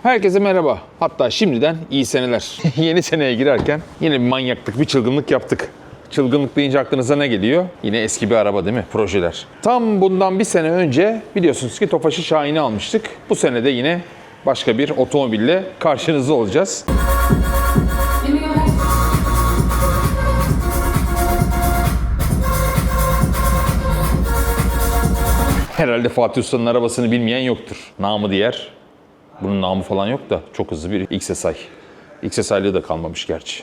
Herkese merhaba. Hatta şimdiden iyi seneler. Yeni seneye girerken yine bir manyaklık, bir çılgınlık yaptık. Çılgınlık deyince aklınıza ne geliyor? Yine eski bir araba değil mi? Projeler. Tam bundan bir sene önce biliyorsunuz ki Tofaş'ı Şahin'i almıştık. Bu sene de yine başka bir otomobille karşınızda olacağız. Herhalde Fatih Usta'nın arabasını bilmeyen yoktur. Namı diğer. Bunun namı falan yok da çok hızlı bir XSI. XSI'lığı da kalmamış gerçi.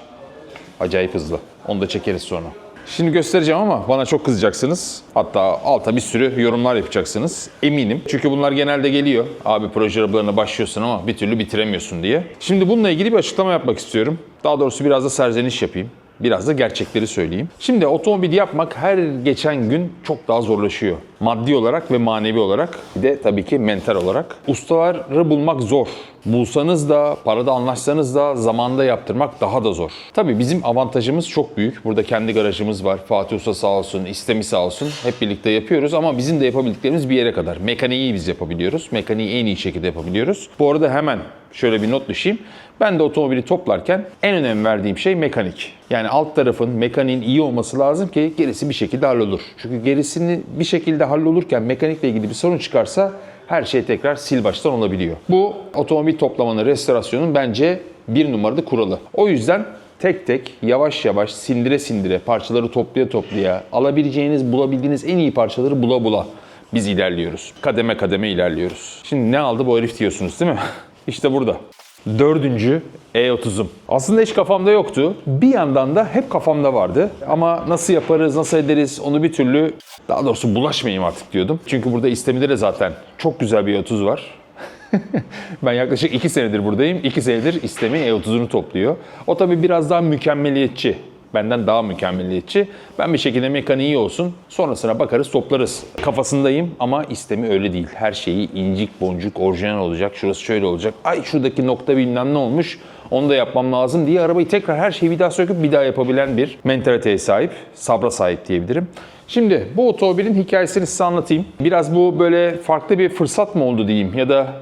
Acayip hızlı. Onu da çekeriz sonra. Şimdi göstereceğim ama bana çok kızacaksınız. Hatta alta bir sürü yorumlar yapacaksınız. Eminim. Çünkü bunlar genelde geliyor. Abi proje arabalarına başlıyorsun ama bir türlü bitiremiyorsun diye. Şimdi bununla ilgili bir açıklama yapmak istiyorum. Daha doğrusu biraz da serzeniş yapayım. Biraz da gerçekleri söyleyeyim. Şimdi otomobil yapmak her geçen gün çok daha zorlaşıyor. Maddi olarak ve manevi olarak. Bir de tabii ki mental olarak. Ustaları bulmak zor. Bulsanız da, parada anlaşsanız da zamanda yaptırmak daha da zor. Tabii bizim avantajımız çok büyük. Burada kendi garajımız var. Fatih Usta sağ olsun, İstemi sağ olsun. Hep birlikte yapıyoruz ama bizim de yapabildiklerimiz bir yere kadar. Mekaniği biz yapabiliyoruz. Mekaniği en iyi şekilde yapabiliyoruz. Bu arada hemen şöyle bir not düşeyim. Ben de otomobili toplarken en önem verdiğim şey mekanik. Yani alt tarafın, mekaniğin iyi olması lazım ki gerisi bir şekilde hallolur. Çünkü gerisini bir şekilde hallolurken mekanikle ilgili bir sorun çıkarsa her şey tekrar sil baştan olabiliyor. Bu otomobil toplamanın, restorasyonun bence bir numaralı kuralı. O yüzden tek tek, yavaş yavaş, sindire sindire, parçaları toplaya toplaya, alabileceğiniz, bulabildiğiniz en iyi parçaları bula bula biz ilerliyoruz. Kademe kademe ilerliyoruz. Şimdi ne aldı bu herif diyorsunuz değil mi? İşte burada. 4. E30'um. Aslında hiç kafamda yoktu. Bir yandan da hep kafamda vardı. Ama nasıl yaparız, nasıl ederiz onu bir türlü, daha doğrusu bulaşmayayım artık diyordum. Çünkü burada İstemi'de de zaten çok güzel bir E30 var. Ben yaklaşık 2 senedir buradayım. 2 senedir İstemi E30'unu topluyor. O tabii biraz daha mükemmeliyetçi. Benden daha mükemmeliyetçi. Ben bir şekilde mekaniği iyi olsun. Sonrasına bakarız, toplarız. Kafasındayım ama İstemi öyle değil. Her şeyi incik boncuk, orijinal olacak. Şurası şöyle olacak. Ay şuradaki nokta bilmem ne olmuş. Onu da yapmam lazım diye arabayı tekrar her şeyi bir daha söküp bir daha yapabilen bir mentaliteye sahip. Sabra sahip diyebilirim. Şimdi bu otomobilin hikayesini size anlatayım. Biraz bu böyle farklı bir fırsat mı oldu diyeyim ya da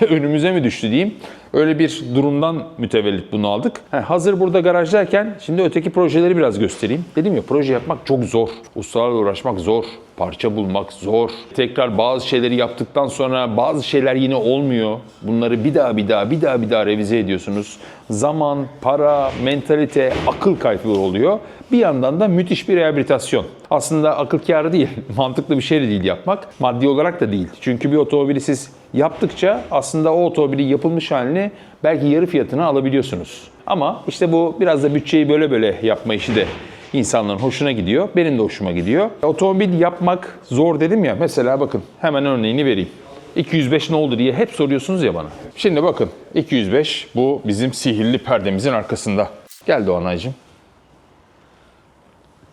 önümüze mi düştü diyeyim. Öyle bir durumdan mütevellit bunu aldık. Hazır burada garajdayken şimdi öteki projeleri biraz göstereyim. Dedim ya, proje yapmak çok zor. Ustalarla uğraşmak zor. Parça bulmak zor. Tekrar bazı şeyleri yaptıktan sonra bazı şeyler yine olmuyor. Bunları bir daha revize ediyorsunuz. Zaman, para, mentalite, akıl kayıpları oluyor. Bir yandan da müthiş bir rehabilitasyon. Aslında akıl kârı değil, mantıklı bir şey de değil yapmak. Maddi olarak da değil. Çünkü bir otomobili siz yaptıkça aslında o otomobilin yapılmış halini belki yarı fiyatına alabiliyorsunuz. Ama işte bu biraz da bütçeyi böyle yapma işi de insanların hoşuna gidiyor. Benim de hoşuma gidiyor. Otomobil yapmak zor dedim ya. Mesela bakın hemen örneğini vereyim. 205 ne oldu diye hep soruyorsunuz ya bana. Şimdi bakın 205 bu bizim sihirli perdemizin arkasında. Gel Doğanaycığım.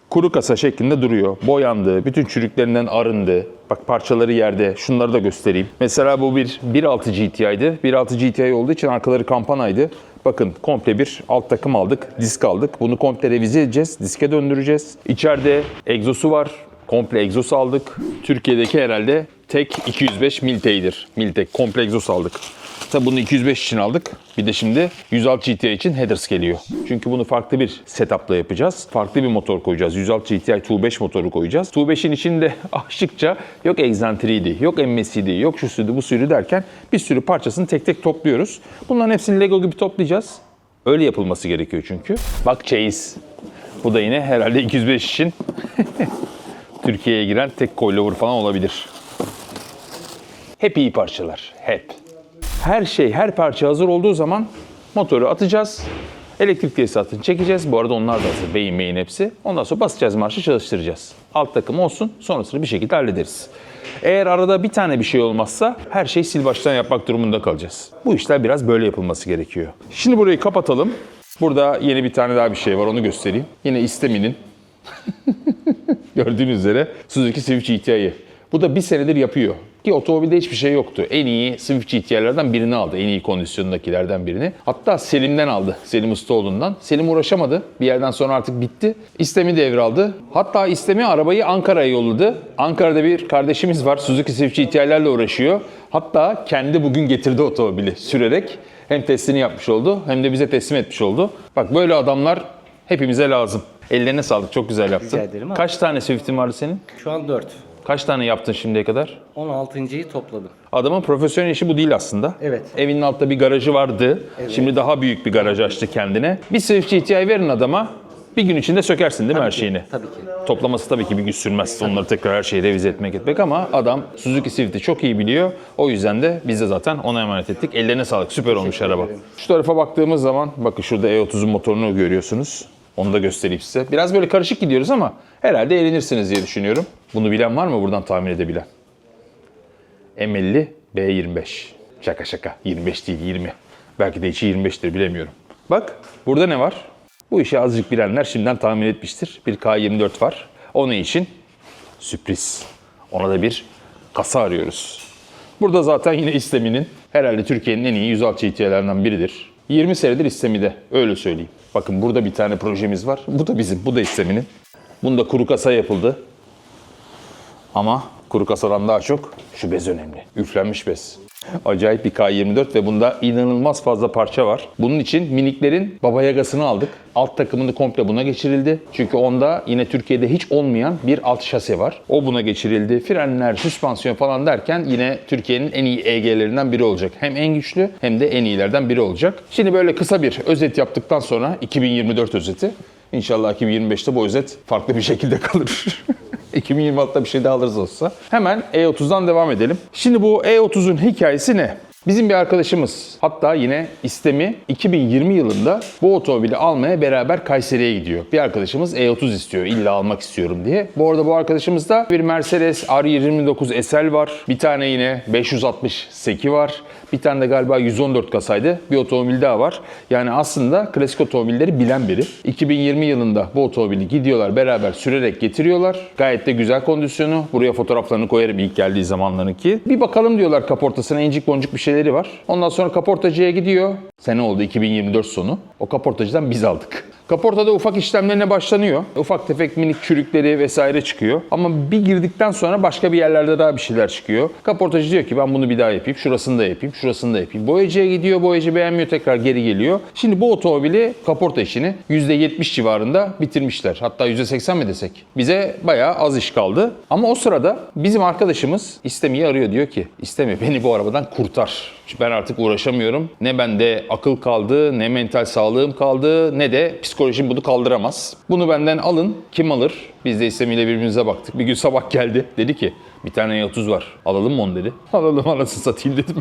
Kuru kasa şeklinde duruyor. Boyandı, bütün çürüklerinden arındı. Bak parçaları yerde. Şunları da göstereyim. Mesela bu bir 1.6 GTI'ydi. 1.6 GTI olduğu için arkaları kampanaydı. Bakın komple bir alt takım aldık, disk aldık. Bunu komple revize edeceğiz, diske döndüreceğiz. İçeride egzosu var. Komple egzosu aldık. Türkiye'deki herhalde tek 205 Miltech'dir. Miltech komple egzoz aldık. Tabi bunu 205 için aldık. Bir de şimdi 106 GTI için headers geliyor. Çünkü bunu farklı bir setup'la yapacağız. Farklı bir motor koyacağız. 106 GTI 2.5 motoru koyacağız. 2.5'in içinde aşıkça yok egzantriydi, yok MS'iydi, yok şu suydu, bu suydu derken bir sürü parçasını tek tek topluyoruz. Bunların hepsini Lego gibi toplayacağız. Öyle yapılması gerekiyor çünkü. Bak Chase. Bu da yine herhalde 205 için Türkiye'ye giren tek coilover falan olabilir. Hep iyi parçalar. Hep. Her şey, her parça hazır olduğu zaman motoru atacağız. Elektrik tesisatını çekeceğiz. Bu arada onlar da hazır. Beyin hepsi. Ondan sonra basacağız marşı, çalıştıracağız. Alt takım olsun. Sonrasını bir şekilde hallederiz. Eğer arada bir tane bir şey olmazsa her şeyi sil baştan yapmak durumunda kalacağız. Bu işler biraz böyle yapılması gerekiyor. Şimdi burayı kapatalım. Burada yeni bir tane daha bir şey var. Onu göstereyim. Yine İstemi'nin gördüğünüz üzere Suzuki Swift GTI'yi. Bu da bir senedir yapıyor. Ki otomobilde hiçbir şey yoktu. En iyi Swift GT'lerden birini aldı. En iyi kondisyondakilerden birini. Hatta Selim'den aldı. Selim Ustaoğlu'ndan. Selim uğraşamadı. Bir yerden sonra artık bitti. İstem'i devraldı. Hatta İstem'i arabayı Ankara'ya yolladı. Ankara'da bir kardeşimiz var. Suzuki Swift GT'lerle uğraşıyor. Hatta kendi bugün getirdi otomobili sürerek. Hem testini yapmış oldu hem de bize teslim etmiş oldu. Bak böyle adamlar hepimize lazım. Ellerine sağlık. Çok güzel yaptın. Rica ederim abi. Kaç tane Swift'in vardı senin? Şu an 4. Kaç tane yaptın şimdiye kadar? 16.'yı topladım. Adamın profesyonel işi bu değil aslında. Evet. Evinin altta bir garajı vardı. Evet. Şimdi daha büyük bir garaj açtı kendine. Bir Swift GTI verin adama. Bir gün içinde sökersin değil mi her şeyini? Tabii ki. Toplaması tabii ki bir gün sürmez. Onları tekrar her şeyi revize etmek ama adam Suzuki Swift'i çok iyi biliyor. O yüzden de biz de zaten ona emanet ettik. Ellerine sağlık. Süper olmuş araba. Şu tarafa baktığımız zaman bakın şurada E30'un motorunu görüyorsunuz. Onu da göstereyim size. Biraz böyle karışık gidiyoruz ama herhalde eğlenirsiniz diye düşünüyorum. Bunu bilen var mı buradan tahmin edebilen? M50 B25. Şaka şaka. 25 değil 20. Belki de içi 25'tir bilemiyorum. Bak burada ne var? Bu işi azıcık bilenler şimdiden tahmin etmiştir. Bir K24 var. Onun için sürpriz. Ona da bir kasa arıyoruz. Burada zaten yine İstemi'nin herhalde Türkiye'nin en iyi 106 GT'lerinden biridir. 20 senedir İstemi'de öyle söyleyeyim. Bakın burada bir tane projemiz var. Bu da bizim, bu da İstemi'nin. Bunda kuru kasa yapıldı. Ama kuru kasadan daha çok şu bez önemli. Üflenmiş bez. Acayip bir K24 ve bunda inanılmaz fazla parça var. Bunun için miniklerin Baba Yaga'sını aldık. Alt takımını komple buna geçirildi. Çünkü onda yine Türkiye'de hiç olmayan bir alt şase var. O buna geçirildi. Frenler, süspansiyon falan derken yine Türkiye'nin en iyi EG'lerinden biri olacak. Hem en güçlü hem de en iyilerden biri olacak. Şimdi böyle kısa bir özet yaptıktan sonra 2024 özeti. İnşallah 2025'te bu özet farklı bir şekilde kalır. 2026'da bir şey daha alırız olsa. Hemen E30'dan devam edelim. Şimdi bu E30'un hikayesi ne? Bizim bir arkadaşımız, hatta yine İstemi 2020 yılında bu otomobili almaya beraber Kayseri'ye gidiyor. Bir arkadaşımız E30 istiyor, illa almak istiyorum diye. Bu arada bu arkadaşımızda bir Mercedes R29 SL var. Bir tane yine 560 Seki var. Bir tane de galiba 114 kasaydı. Bir otomobil daha var. Yani aslında klasik otomobilleri bilen biri. 2020 yılında bu otomobili gidiyorlar beraber sürerek getiriyorlar. Gayet de güzel kondisyonu. Buraya fotoğraflarını koyarım ilk geldiği zamanlarınki. Bir bakalım diyorlar kaportasına, incik boncuk bir şeyleri var. Ondan sonra kaportacıya gidiyor. Sene oldu 2024 sonu. O kaportacıdan biz aldık. Kaportada ufak işlemlerine başlanıyor. Ufak tefek minik çürükleri vesaire çıkıyor. Ama bir girdikten sonra başka bir yerlerde daha bir şeyler çıkıyor. Kaportacı diyor ki ben bunu bir daha yapayım, şurasını da yapayım, şurasını da yapayım. Boyacıya gidiyor, boyacı beğenmiyor, tekrar geri geliyor. Şimdi bu otomobili, kaporta işini %70 civarında bitirmişler. Hatta %80 mi desek? Bize bayağı az iş kaldı. Ama o sırada bizim arkadaşımız İstemi'yi arıyor, diyor ki İstemi beni bu arabadan kurtar. Ben artık uğraşamıyorum. Ne bende akıl kaldı, ne mental sağlığım kaldı, ne de psikolojim bunu kaldıramaz. Bunu benden alın. Kim alır? Biz de İstemi'yle birbirimize baktık. Bir gün sabah geldi. Dedi ki bir tane E30 var. Alalım mı onu dedi. Alalım, anasını satayım dedim.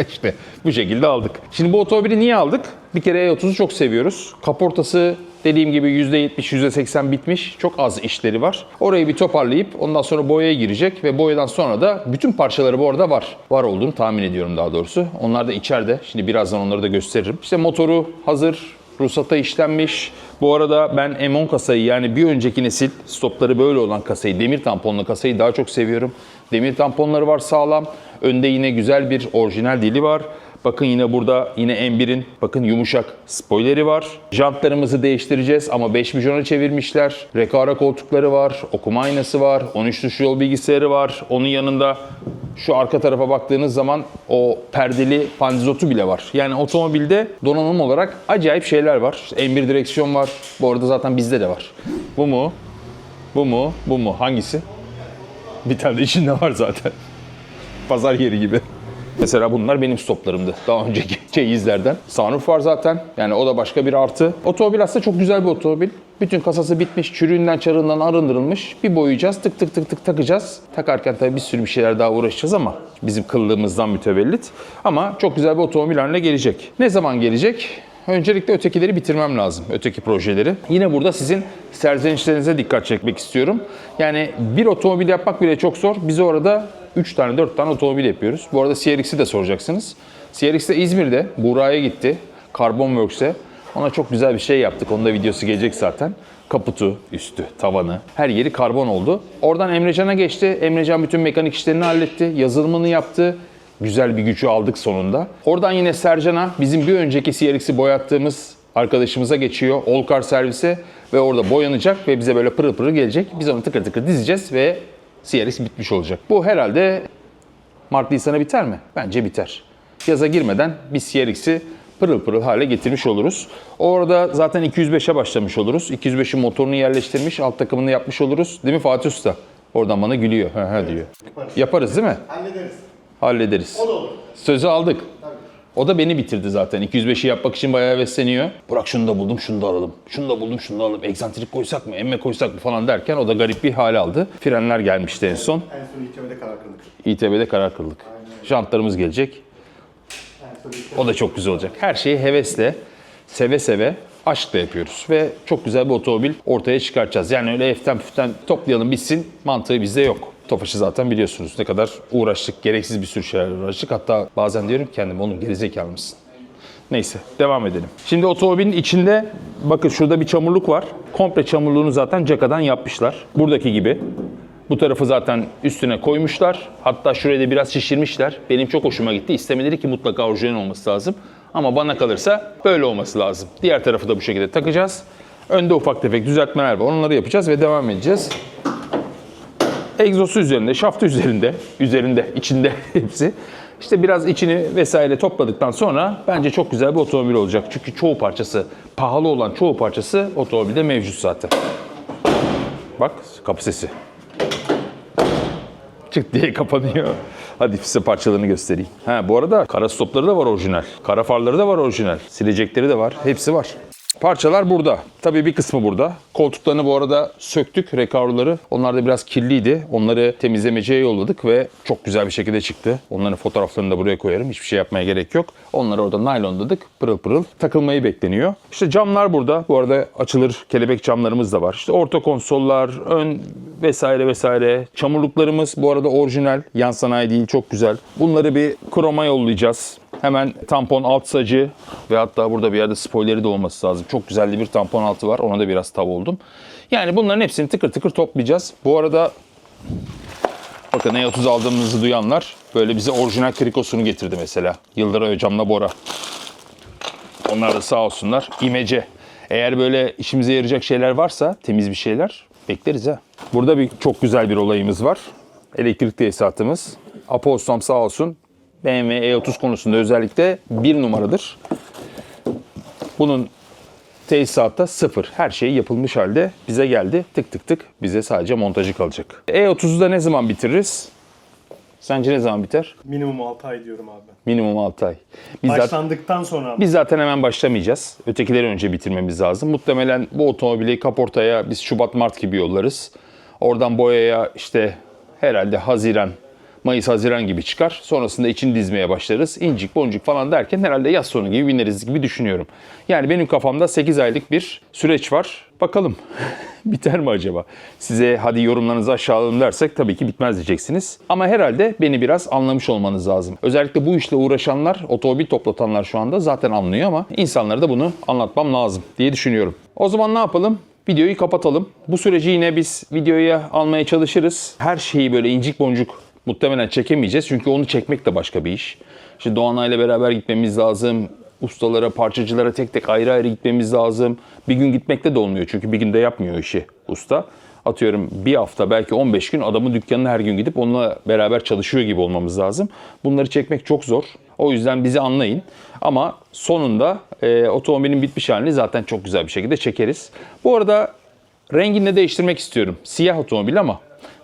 İşte bu şekilde aldık. Şimdi bu otomobili niye aldık? Bir kere E30'u çok seviyoruz. Kaportası dediğim gibi %70, %80 bitmiş. Çok az işleri var. Orayı bir toparlayıp ondan sonra boyaya girecek ve boyadan sonra da bütün parçaları bu arada var. Var olduğunu tahmin ediyorum daha doğrusu. Onlar da içeride. Şimdi birazdan onları da gösteririm. İşte motoru hazır. Ruhsata işlenmiş. Bu arada ben M10 kasayı, yani bir önceki nesil stopları böyle olan kasayı, demir tamponlu kasayı daha çok seviyorum. Demir tamponları var sağlam. Önde yine güzel bir orijinal dili var. Bakın yine burada yine M1'in bakın yumuşak spoileri var. Jantlarımızı değiştireceğiz ama 5 bijona çevirmişler. Rekara koltukları var, okuma aynası var, 13 tuşlu yol bilgisayarı var. Onun yanında şu arka tarafa baktığınız zaman o perdeli pandizotu bile var. Yani otomobilde donanım olarak acayip şeyler var. İşte M1 direksiyon var. Bu arada zaten bizde de var. Bu mu? Bu mu? Bu mu? Hangisi? Bir tane de içinde var zaten. Pazar yeri gibi. Mesela bunlar benim stoplarımdı daha önceki çeyizlerden. Sunroof var zaten. Yani o da başka bir artı. Otomobil aslında çok güzel bir otomobil. Bütün kasası bitmiş, çürüğünden çarığından arındırılmış. Bir boyayacağız, tık tık tık tık takacağız. Takarken tabii bir sürü bir şeyler daha uğraşacağız ama bizim kıllığımızdan mütevellit. Ama çok güzel bir otomobil haline gelecek. Ne zaman gelecek? Öncelikle ötekileri bitirmem lazım, öteki projeleri. Yine burada sizin serzenişlerinize dikkat çekmek istiyorum. Yani bir otomobil yapmak bile çok zor. Biz orada 3 tane, 4 tane otomobil yapıyoruz. Bu arada CRX'i de soracaksınız. CRX de İzmir'de, Buğra'ya gitti. Carbon Works'e. Ona çok güzel bir şey yaptık. Onun da videosu gelecek zaten. Kaputu, üstü, tavanı, her yeri karbon oldu. Oradan Emrecan'a geçti. Emrecan bütün mekanik işlerini halletti. Yazılımını yaptı. Güzel bir gücü aldık sonunda. Oradan yine Sercan'a, bizim bir önceki CRX'i boyattığımız arkadaşımıza geçiyor. Olkar servise ve orada boyanacak ve bize böyle pırıl pırıl gelecek. Biz onu tıkır tıkır dizeceğiz ve CRX bitmiş olacak. Bu herhalde Mart-Nisan'a biter mi? Bence biter. Yaza girmeden biz CRX'i pırıl pırıl hale getirmiş oluruz. Orada zaten 205'e başlamış oluruz. 205'in motorunu yerleştirmiş, alt takımını yapmış oluruz. Değil mi Fatih Usta? Oradan bana gülüyor. He diyor. Yaparız değil mi? Hallederiz. O da olur. Sözü aldık. Tabii. O da beni bitirdi zaten. 205'i yapmak için bayağı hevesleniyor. Burak şunu da buldum, şunu da alalım. Şunu da buldum, şunu da alalım. Egzantrik koysak mı, emme koysak mı falan derken o da garip bir hale aldı. Frenler gelmişti en son. En son İTV'de karar kıldık. İTB'de karar kıldık. Jantlarımız gelecek. O da çok güzel olacak. Her şeyi hevesle, seve seve, aşkla yapıyoruz. Ve çok güzel bir otomobil ortaya çıkartacağız. Yani öyle eften püften toplayalım bitsin mantığı bizde yok. Tofaş'ı zaten biliyorsunuz ne kadar uğraştık, gereksiz bir sürü şeylerle uğraştık. Hatta bazen diyorum ki kendime oğlum gerizekalı mısın? Neyse devam edelim. Şimdi otomobilin içinde bakın şurada bir çamurluk var. Komple çamurluğunu zaten cakadan yapmışlar. Buradaki gibi. Bu tarafı zaten üstüne koymuşlar. Hatta şurayı da biraz şişirmişler. Benim çok hoşuma gitti. İstemeleri ki mutlaka orijinal olması lazım. Ama bana kalırsa böyle olması lazım. Diğer tarafı da bu şekilde takacağız. Önde ufak tefek düzeltmeler var. Onları yapacağız ve devam edeceğiz. Egzosu üzerinde, şaftı üzerinde, içinde hepsi. İşte biraz içini vesaire topladıktan sonra bence çok güzel bir otomobil olacak. Çünkü çoğu parçası, pahalı olan çoğu parçası otomobilde mevcut zaten. Bak kapı sesi. Çık diye kapanıyor. Hadi size parçalarını göstereyim. Bu arada kara stopları da var orijinal. Kara farları da var orijinal. Silecekleri de var. Hepsi var. Parçalar burada. Tabii bir kısmı burada. Koltuklarını bu arada söktük, rekarları. Onlar da biraz kirliydi. Onları temizlemeciye yolladık ve çok güzel bir şekilde çıktı. Onların fotoğraflarını da buraya koyarım. Hiçbir şey yapmaya gerek yok. Onları orada naylonladık. Pırıl pırıl takılmayı bekleniyor. İşte camlar burada. Bu arada açılır kelebek camlarımız da var. İşte orta konsollar, ön vesaire vesaire. Çamurluklarımız bu arada orijinal. Yan sanayi değil, çok güzel. Bunları bir kroma yollayacağız. Hemen tampon alt sacı ve hatta burada bir yerde spoileri de olması lazım. Çok güzel bir tampon altı var. Ona da biraz tav oldum. Yani bunların hepsini tıkır tıkır toplayacağız. Bu arada bakın E30 aldığımızı duyanlar böyle bize orijinal krikosunu getirdi mesela. Yıldıray Hocam'la Bora. Onlar da sağ olsunlar. İmece. Eğer böyle işimize yarayacak şeyler varsa, temiz bir şeyler bekleriz ha. Burada çok güzel bir olayımız var. Elektrik tesisatımız. Apo Ustam sağ olsun. BMW E30 konusunda özellikle 1 numaradır. Bunun tesisatta 0. Her şey yapılmış halde bize geldi. Tık tık tık bize sadece montajı kalacak. E30'u da ne zaman bitiririz? Sence ne zaman biter? Minimum 6 ay diyorum abi. Minimum 6 ay. Başlandıktan sonra Biz zaten hemen başlamayacağız. Ötekileri önce bitirmemiz lazım. Muhtemelen bu otomobili kaportaya biz Şubat-Mart gibi yollarız. Oradan boyaya işte herhalde Mayıs-Haziran gibi çıkar. Sonrasında içini dizmeye başlarız. İncik boncuk falan derken herhalde yaz sonu gibi bineriz gibi düşünüyorum. Yani benim kafamda 8 aylık bir süreç var. Bakalım biter mi acaba? Size hadi yorumlarınızı aşağı alalım dersek tabii ki bitmez diyeceksiniz. Ama herhalde beni biraz anlamış olmanız lazım. Özellikle bu işle uğraşanlar, otomobil toplatanlar şu anda zaten anlıyor ama insanlara da bunu anlatmam lazım diye düşünüyorum. O zaman ne yapalım? Videoyu kapatalım. Bu süreci yine biz videoya almaya çalışırız. Her şeyi böyle incik boncuk muhtemelen çekemeyeceğiz çünkü onu çekmek de başka bir iş. İşte Doğanay'la beraber gitmemiz lazım. Ustalara, parçacılara tek tek ayrı ayrı gitmemiz lazım. Bir gün gitmekte de olmuyor çünkü bir günde yapmıyor işi usta. Atıyorum bir hafta belki 15 gün adamın dükkanına her gün gidip onunla beraber çalışıyor gibi olmamız lazım. Bunları çekmek çok zor. O yüzden bizi anlayın. Ama sonunda otomobilin bitmiş halini zaten çok güzel bir şekilde çekeriz. Bu arada rengini de değiştirmek istiyorum. Siyah otomobil ama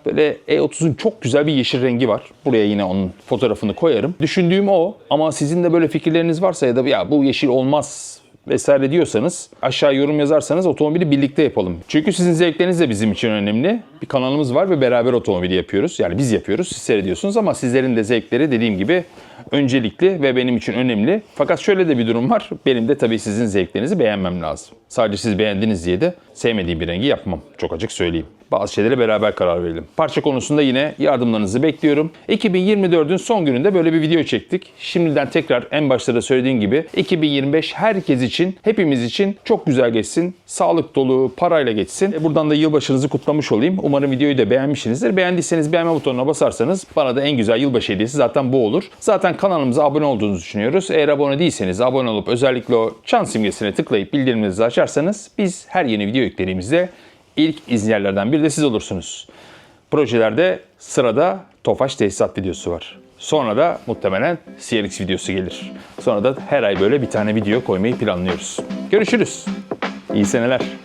böyle E30'un çok güzel bir yeşil rengi var. Buraya yine onun fotoğrafını koyarım. Düşündüğüm o ama sizin de böyle fikirleriniz varsa ya da ya bu yeşil olmaz vesaire diyorsanız aşağı yorum yazarsanız otomobili birlikte yapalım. Çünkü sizin zevkleriniz de bizim için önemli. Bir kanalımız var ve beraber otomobili yapıyoruz. Yani biz yapıyoruz, siz seyrediyorsunuz ama sizlerin de zevkleri dediğim gibi öncelikli ve benim için önemli. Fakat şöyle de bir durum var. Benim de tabii sizin zevklerinizi beğenmem lazım. Sadece siz beğendiniz diye de sevmediğim bir rengi yapmam. Çok açık söyleyeyim. Bazı şeylere beraber karar verelim. Parça konusunda yine yardımlarınızı bekliyorum. 2024'ün son gününde böyle bir video çektik. Şimdiden tekrar en başta da söylediğim gibi 2025 herkes için, hepimiz için çok güzel geçsin. Sağlık dolu, parayla geçsin. Buradan da yılbaşınızı kutlamış olayım. Umarım videoyu da beğenmişsinizdir. Beğendiyseniz beğenme butonuna basarsanız bana da en güzel yılbaşı hediyesi zaten bu olur. Zaten kanalımıza abone olduğunuzu düşünüyoruz. Eğer abone değilseniz abone olup özellikle o çan simgesine tıklayıp bildirimlerinizi açarsanız biz her yeni video yüklediğimizde İlk izleyenlerden biri de siz olursunuz. Projelerde sırada Tofaş tesisat videosu var. Sonra da muhtemelen CLX videosu gelir. Sonra da her ay böyle bir tane video koymayı planlıyoruz. Görüşürüz. İyi seneler.